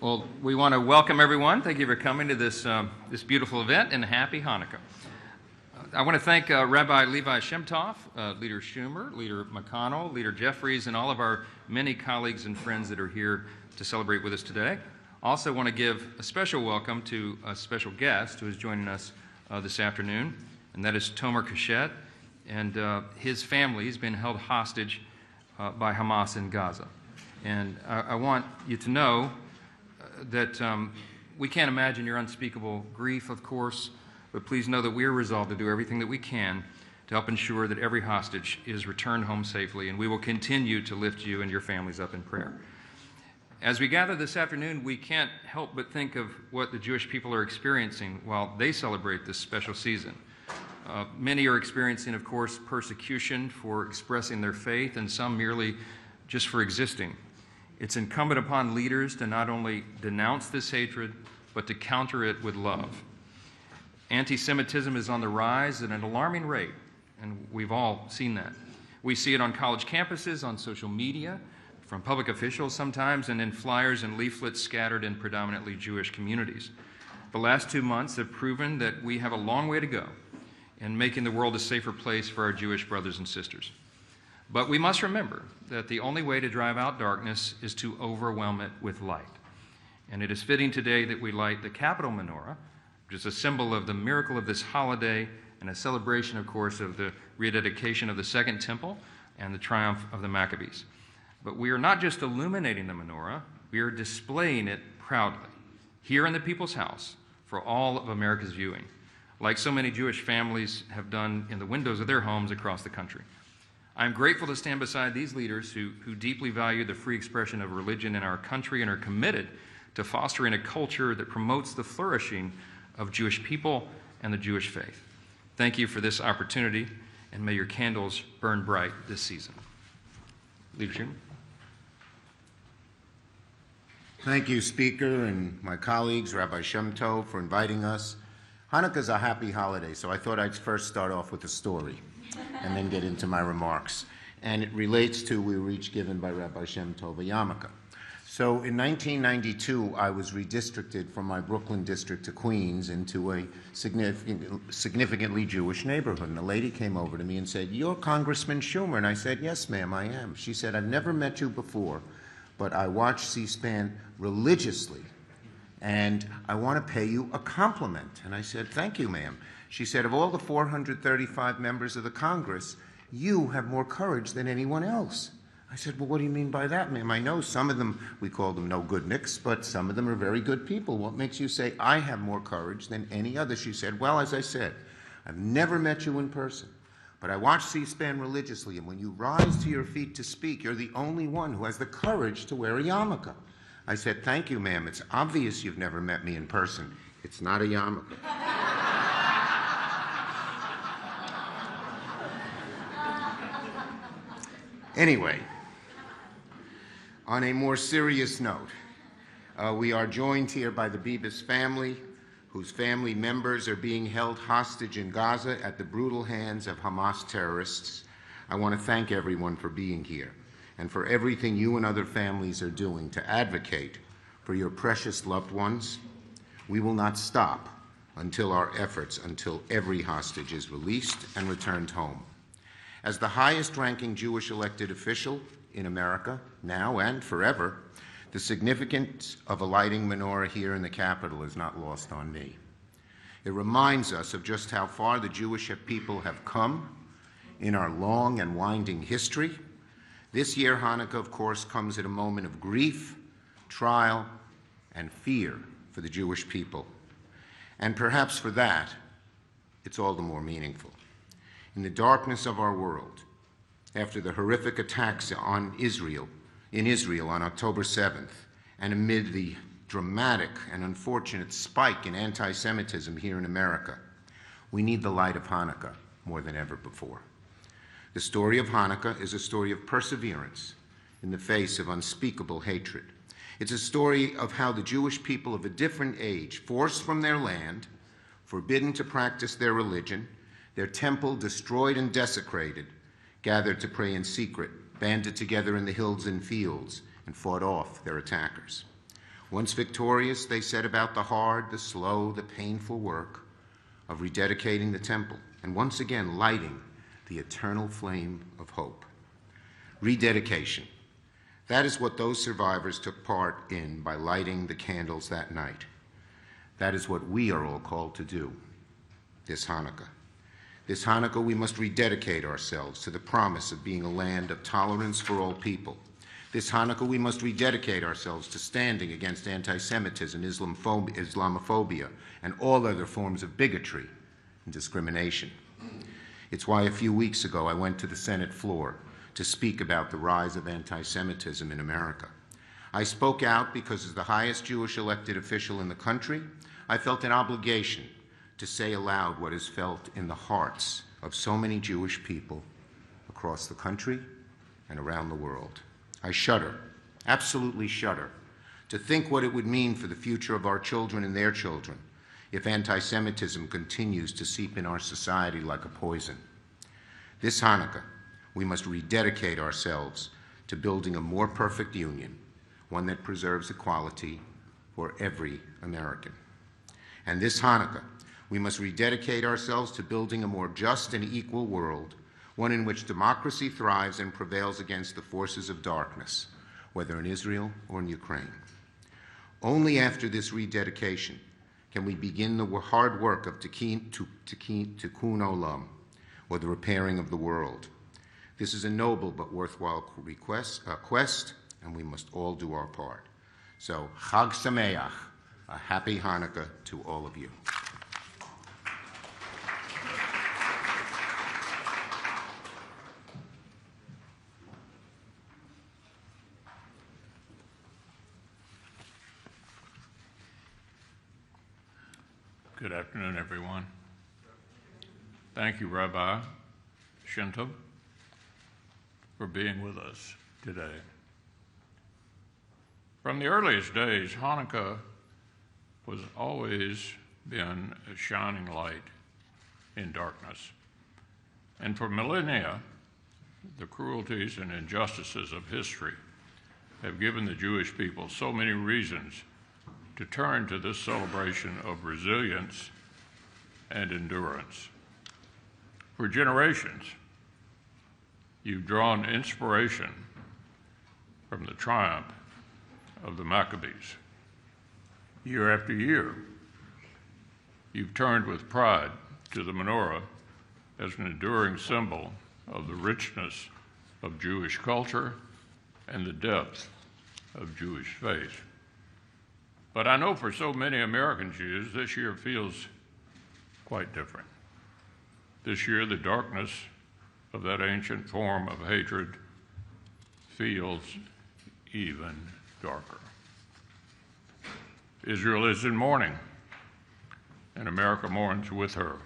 Well, we want to welcome everyone. Thank you for coming to this beautiful event, and happy Hanukkah. I want to thank Rabbi Levi Shemtov, Leader Schumer, Leader McConnell, Leader Jeffries, and all of our many colleagues and friends that are here to celebrate with us today. Also want to give a special welcome to a special guest who is joining us this afternoon, and that is Tomer Kashet, and his family has been held hostage by Hamas in Gaza. And I want you to know that we can't imagine your unspeakable grief, of course, but please know that we are resolved to do everything that we can to help ensure that every hostage is returned home safely, and we will continue to lift you and your families up in prayer. As we gather this afternoon, we can't help but think of what the Jewish people are experiencing while they celebrate this special season. Many are experiencing, of course, persecution for expressing their faith, and some merely just for existing. It's incumbent upon leaders to not only denounce this hatred, but to counter it with love. Antisemitism is on the rise at an alarming rate, and we've all seen that. We see it on college campuses, on social media, from public officials sometimes, and in flyers and leaflets scattered in predominantly Jewish communities. The last 2 months have proven that we have a long way to go in making the world a safer place for our Jewish brothers and sisters. But we must remember that the only way to drive out darkness is to overwhelm it with light. And it is fitting today that we light the Capitol Menorah, which is a symbol of the miracle of this holiday and a celebration, of course, of the rededication of the Second Temple and the triumph of the Maccabees. But we are not just illuminating the menorah, we are displaying it proudly here in the People's House for all of America's viewing, like so many Jewish families have done in the windows of their homes across the country. I'm grateful to stand beside these leaders who deeply value the free expression of religion in our country and are committed to fostering a culture that promotes the flourishing of Jewish people and the Jewish faith. Thank you for this opportunity, and may your candles burn bright this season. Leader Schumer. Thank you, Speaker, and my colleagues, Rabbi Shemtov, for inviting us. Hanukkah is a happy holiday, so I thought I'd first start off with a story and then get into my remarks. And it relates to, we were each given by Rabbi Shemtov a yarmulke. So in 1992, I was redistricted from my Brooklyn district to Queens into a significantly Jewish neighborhood. And a lady came over to me and said, "You're Congressman Schumer." And I said, "Yes, ma'am, I am." She said, "I've never met you before, but I watch C-SPAN religiously, and I want to pay you a compliment." And I said, "Thank you, ma'am." She said, "Of all the 435 members of the Congress, you have more courage than anyone else." I said, "Well, what do you mean by that, ma'am? I know some of them, we call them no-good-nicks, but some of them are very good people. What makes you say I have more courage than any other?" She said, "Well, as I said, I've never met you in person, but I watch C-SPAN religiously, and when you rise to your feet to speak, you're the only one who has the courage to wear a yarmulke." I said, "Thank you, ma'am. It's obvious you've never met me in person. It's not a yarmulke." Anyway, on a more serious note, we are joined here by the Bibas family, whose family members are being held hostage in Gaza at the brutal hands of Hamas terrorists. I want to thank everyone for being here and for everything you and other families are doing to advocate for your precious loved ones. We will not stop until every hostage is released and returned home. As the highest-ranking Jewish elected official in America, now and forever, the significance of a lighting menorah here in the Capitol is not lost on me. It reminds us of just how far the Jewish people have come in our long and winding history. This year, Hanukkah, of course, comes at a moment of grief, trial, and fear for the Jewish people. And perhaps for that, it's all the more meaningful. In the darkness of our world, after the horrific attacks in Israel on October 7th, and amid the dramatic and unfortunate spike in anti-Semitism here in America, we need the light of Hanukkah more than ever before. The story of Hanukkah is a story of perseverance in the face of unspeakable hatred. It's a story of how the Jewish people of a different age, forced from their land, forbidden to practice their religion, their temple destroyed and desecrated, gathered to pray in secret, banded together in the hills and fields, and fought off their attackers. Once victorious, they set about the hard, the slow, the painful work of rededicating the temple and once again lighting the eternal flame of hope. Rededication. That is what those survivors took part in by lighting the candles that night. That is what we are all called to do this Hanukkah. This Hanukkah, we must rededicate ourselves to the promise of being a land of tolerance for all people. This Hanukkah, we must rededicate ourselves to standing against anti-Semitism, Islamophobia, and all other forms of bigotry and discrimination. It's why a few weeks ago I went to the Senate floor to speak about the rise of anti-Semitism in America. I spoke out because as the highest Jewish elected official in the country, I felt an obligation to say aloud what is felt in the hearts of so many Jewish people across the country and around the world. I shudder, absolutely shudder, to think what it would mean for the future of our children and their children if anti-Semitism continues to seep in our society like a poison. This Hanukkah, we must rededicate ourselves to building a more perfect union, one that preserves equality for every American. And this Hanukkah, we must rededicate ourselves to building a more just and equal world, one in which democracy thrives and prevails against the forces of darkness, whether in Israel or in Ukraine. Only after this rededication can we begin the hard work of Tikkun Olam, or the repairing of the world. This is a noble but worthwhile quest, and we must all do our part. So, Chag Sameach, a happy Hanukkah to all of you. Good afternoon, everyone. Thank you, Rabbi Shinto, for being with us today. From the earliest days, Hanukkah was always been a shining light in darkness. And for millennia, the cruelties and injustices of history have given the Jewish people so many reasons to turn to this celebration of resilience and endurance. For generations, you've drawn inspiration from the triumph of the Maccabees. Year after year, you've turned with pride to the menorah as an enduring symbol of the richness of Jewish culture and the depth of Jewish faith. But I know for so many American Jews, this year feels quite different. This year, the darkness of that ancient form of hatred feels even darker. Israel is in mourning, and America mourns with her.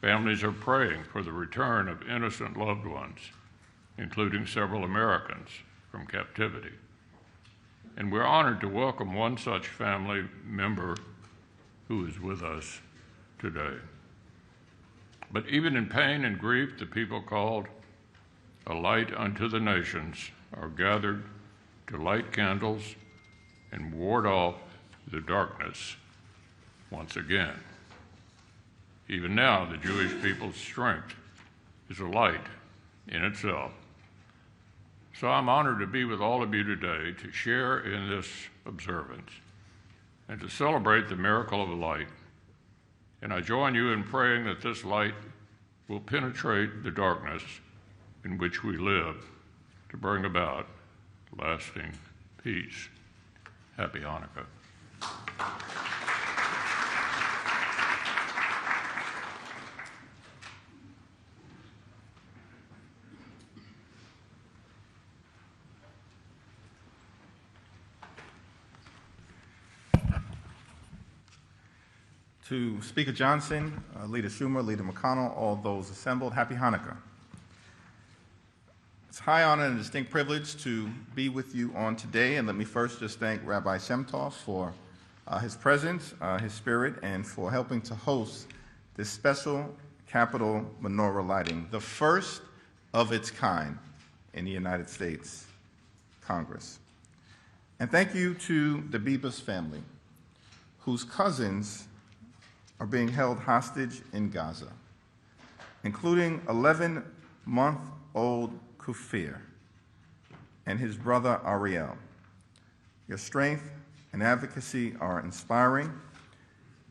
Families are praying for the return of innocent loved ones, including several Americans from captivity. And we're honored to welcome one such family member who is with us today. But even in pain and grief, the people called a light unto the nations are gathered to light candles and ward off the darkness once again. Even now, the Jewish people's strength is a light in itself. So I'm honored to be with all of you today to share in this observance and to celebrate the miracle of the light. And I join you in praying that this light will penetrate the darkness in which we live to bring about lasting peace. Happy Hanukkah. To Speaker Johnson, Leader Schumer, Leader McConnell, all those assembled, happy Hanukkah. It's a high honor and a distinct privilege to be with you on today, and let me first just thank Rabbi Shemtov for his presence, his spirit, and for helping to host this special Capitol Menorah Lighting, the first of its kind in the United States Congress. And thank you to the Bibas family, whose cousins are being held hostage in Gaza, including 11-month-old Kufir and his brother Ariel. Your strength and advocacy are inspiring,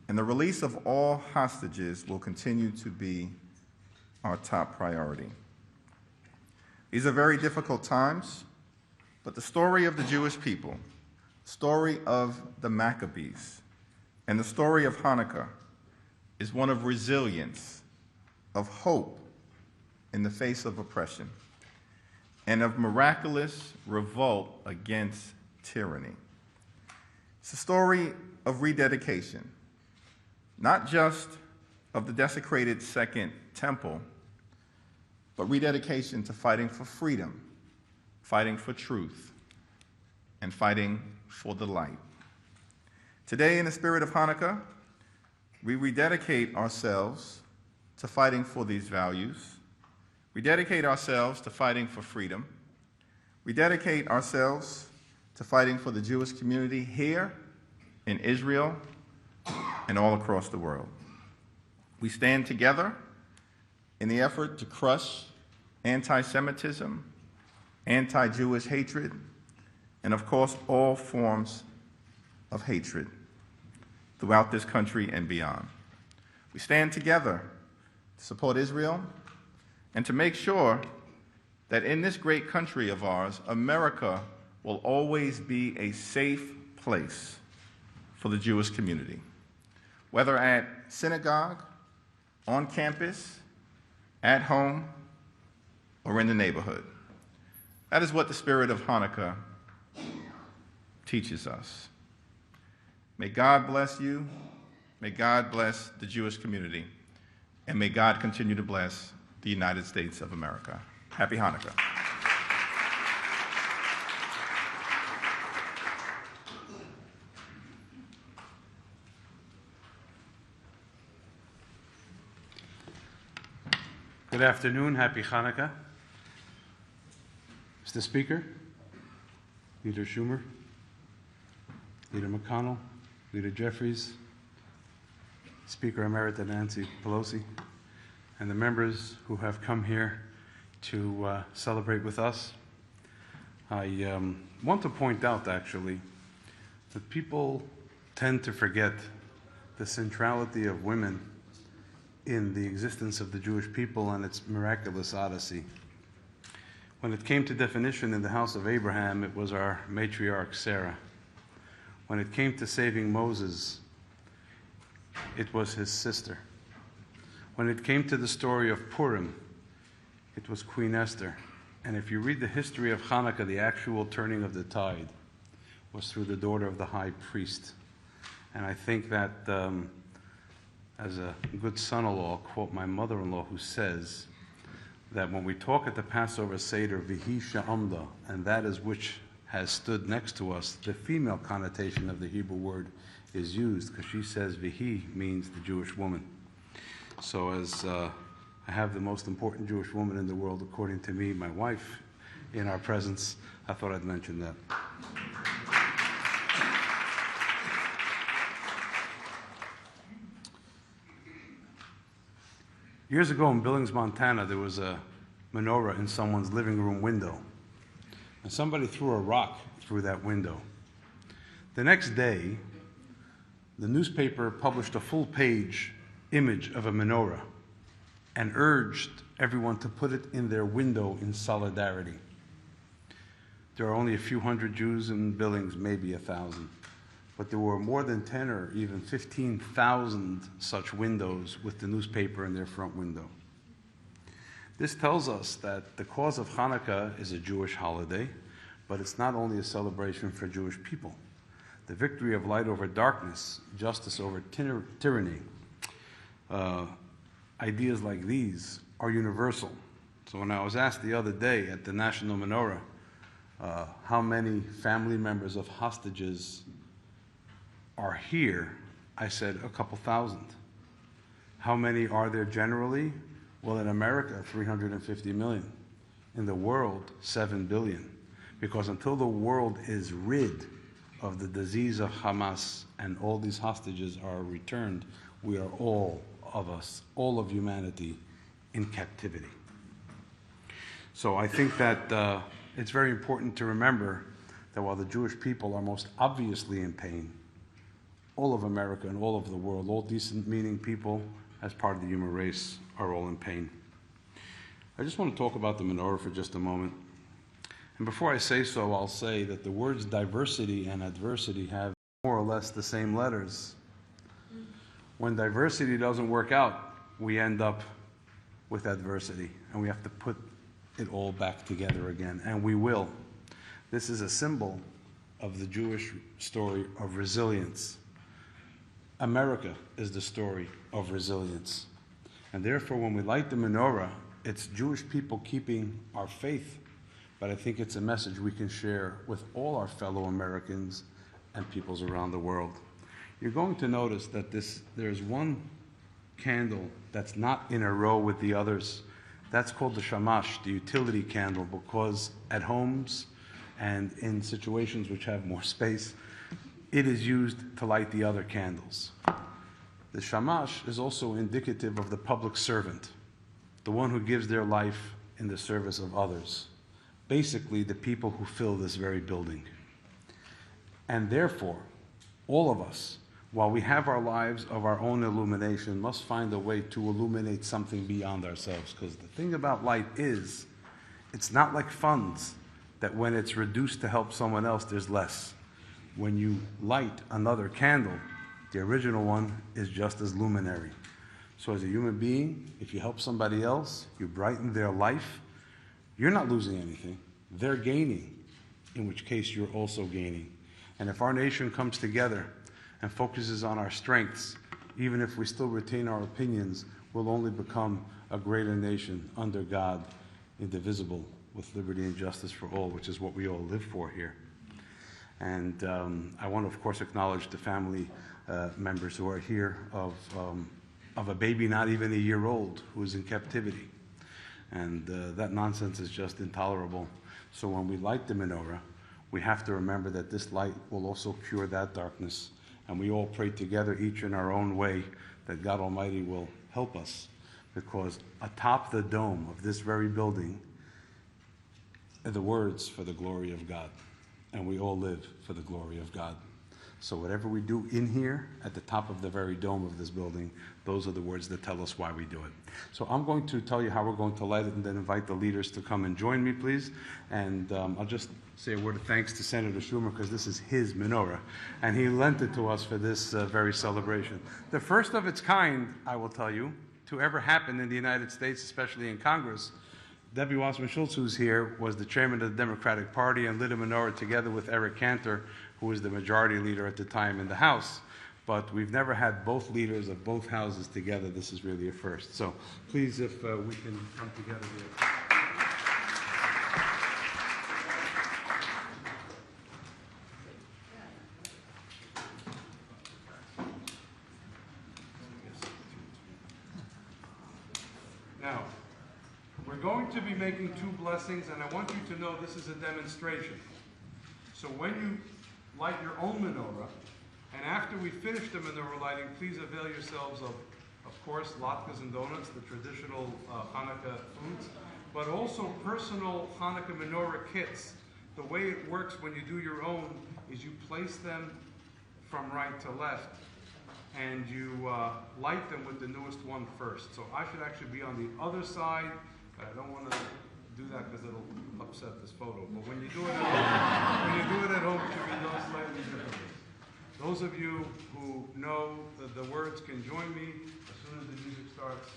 and the release of all hostages will continue to be our top priority. These are very difficult times, but the story of the Jewish people, the story of the Maccabees, and the story of Hanukkah is one of resilience, of hope in the face of oppression, and of miraculous revolt against tyranny. It's a story of rededication, not just of the desecrated Second Temple, but rededication to fighting for freedom, fighting for truth, and fighting for the light. Today, in the spirit of Hanukkah, we rededicate ourselves to fighting for these values. We dedicate ourselves to fighting for freedom. We dedicate ourselves to fighting for the Jewish community here in Israel and all across the world. We stand together in the effort to crush anti-Semitism, anti-Jewish hatred, and of course, all forms of hatred throughout this country and beyond. We stand together to support Israel and to make sure that in this great country of ours, America will always be a safe place for the Jewish community, whether at synagogue, on campus, at home, or in the neighborhood. That is what the spirit of Hanukkah teaches us. May God bless you, may God bless the Jewish community, and may God continue to bless the United States of America. Happy Hanukkah. Good afternoon, happy Hanukkah. Mr. Speaker, Leader Schumer, Leader McConnell, Leader Jeffries, Speaker Emerita Nancy Pelosi, and the members who have come here to celebrate with us. I want to point out, actually, that people tend to forget the centrality of women in the existence of the Jewish people and its miraculous odyssey. When it came to definition in the house of Abraham, it was our matriarch Sarah. When it came to saving Moses, it was his sister. When it came to the story of Purim, it was Queen Esther. And if you read the history of Hanukkah, the actual turning of the tide was through the daughter of the high priest. And I think that as a good son-in-law, quote my mother-in-law, who says that when we talk at the Passover Seder, Vihi Sha'amda, and that is which has stood next to us, the female connotation of the Hebrew word is used, because she says Vihi means the Jewish woman. So as I have the most important Jewish woman in the world, according to me, my wife, in our presence, I thought I'd mention that. Years ago in Billings, Montana, there was a menorah in someone's living room window. And somebody threw a rock through that window. The next day, the newspaper published a full-page image of a menorah and urged everyone to put it in their window in solidarity. There are only a few hundred Jews in Billings, maybe 1,000. But there were more than 10 or even 15,000 such windows with the newspaper in their front window. This tells us that the cause of Hanukkah is a Jewish holiday, but it's not only a celebration for Jewish people. The victory of light over darkness, justice over tyranny, ideas like these are universal. So when I was asked the other day at the National Menorah how many family members of hostages are here, I said a couple thousand. How many are there generally? Well, in America, 350 million. In the world, 7 billion. Because until the world is rid of the disease of Hamas and all these hostages are returned, we are all of us, all of humanity, in captivity. So I think that it's very important to remember that while the Jewish people are most obviously in pain, all of America and all of the world, all decent, meaning people as part of the human race are all in pain. I just want to talk about the menorah for just a moment. And before I say so, I'll say that the words diversity and adversity have more or less the same letters. When diversity doesn't work out, we end up with adversity, and we have to put it all back together again, and we will. This is a symbol of the Jewish story of resilience. America is the story of resilience. And therefore, when we light the menorah, it's Jewish people keeping our faith, but I think it's a message we can share with all our fellow Americans and peoples around the world. You're going to notice that there's one candle that's not in a row with the others. That's called the shamash, the utility candle, because at homes and in situations which have more space, it is used to light the other candles. The shamash is also indicative of the public servant, the one who gives their life in the service of others. Basically, the people who fill this very building. And therefore, all of us, while we have our lives of our own illumination, must find a way to illuminate something beyond ourselves. Because the thing about light is, it's not like funds, that when it's reduced to help someone else, there's less. When you light another candle, the original one is just as luminary. So as a human being, if you help somebody else, you brighten their life, you're not losing anything. They're gaining, in which case you're also gaining. And if our nation comes together and focuses on our strengths, even if we still retain our opinions, we'll only become a greater nation under God, indivisible, with liberty and justice for all, which is what we all live for here. And I want to, of course, acknowledge the family members who are here of a baby not even a year old who is in captivity. And that nonsense is just intolerable. So when we light the menorah, we have to remember that this light will also cure that darkness. And we all pray together, each in our own way, that God Almighty will help us. Because atop the dome of this very building are the words for the glory of God. And we all live for the glory of God. So whatever we do in here, at the top of the very dome of this building, those are the words that tell us why we do it. So I'm going to tell you how we're going to light it and then invite the leaders to come and join me, please. And I'll just say a word of thanks to Senator Schumer, because this is his menorah, and he lent it to us for this very celebration. The first of its kind, I will tell you, to ever happen in the United States, especially in Congress. Debbie Wasserman Schultz, who's here, was the chairman of the Democratic Party and lit a menorah together with Eric Cantor, who was the majority leader at the time in the House. But we've never had both leaders of both houses together. This is really a first. So please, if we can come together here. Now, we're going to be making two blessings, and I want you to know this is a demonstration. So when you light your own menorah, and after we finish the menorah lighting, please avail yourselves of course, latkes and donuts, the traditional Hanukkah foods, but also personal Hanukkah menorah kits. The way it works when you do your own is you place them from right to left, and you light them with the newest one first. So I should actually be on the other side, but I don't want to do that because it'll upset this photo. But when you do it at home, it should be done slightly differently. Those of you who know the words can join me as soon as the music starts.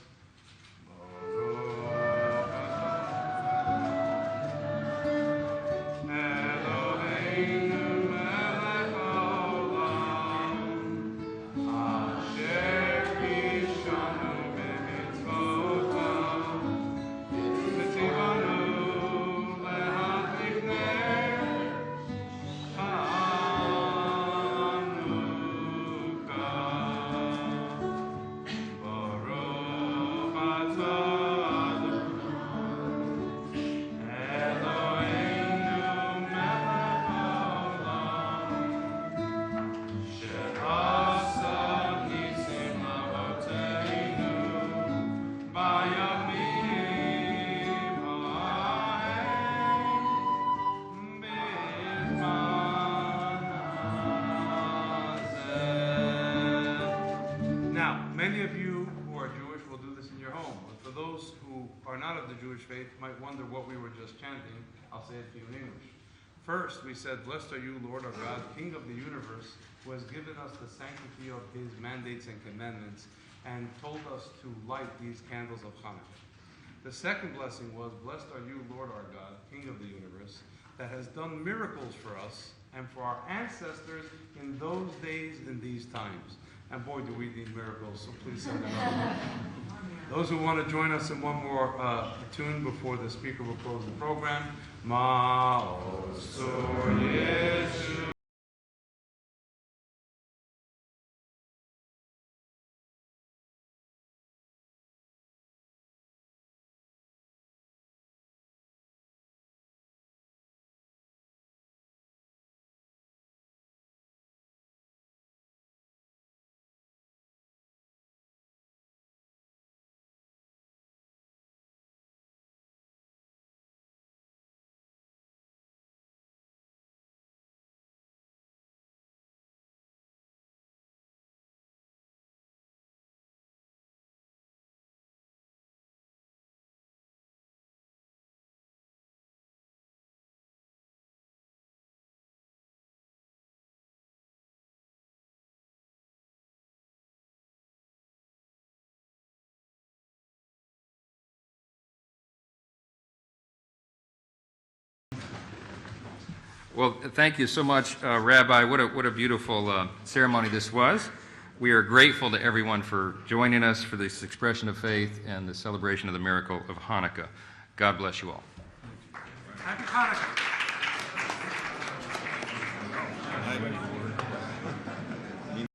Many of you who are Jewish will do this in your home. But for those who are not of the Jewish faith, might wonder what we were just chanting. I'll say it to you in English. First, we said, "Blessed are you, Lord our God, King of the universe, who has given us the sanctity of his mandates and commandments, and told us to light these candles of Hanukkah." The second blessing was, "Blessed are you, Lord our God, King of the universe, that has done miracles for us and for our ancestors in those days and these times." And boy, do we need miracles, so please send them out. Those who want to join us in one more tune before the speaker will close the program. Ma'osor Yeshu. Well, thank you so much, Rabbi. What a beautiful ceremony this was. We are grateful to everyone for joining us for this expression of faith and the celebration of the miracle of Hanukkah. God bless you all. Happy Hanukkah.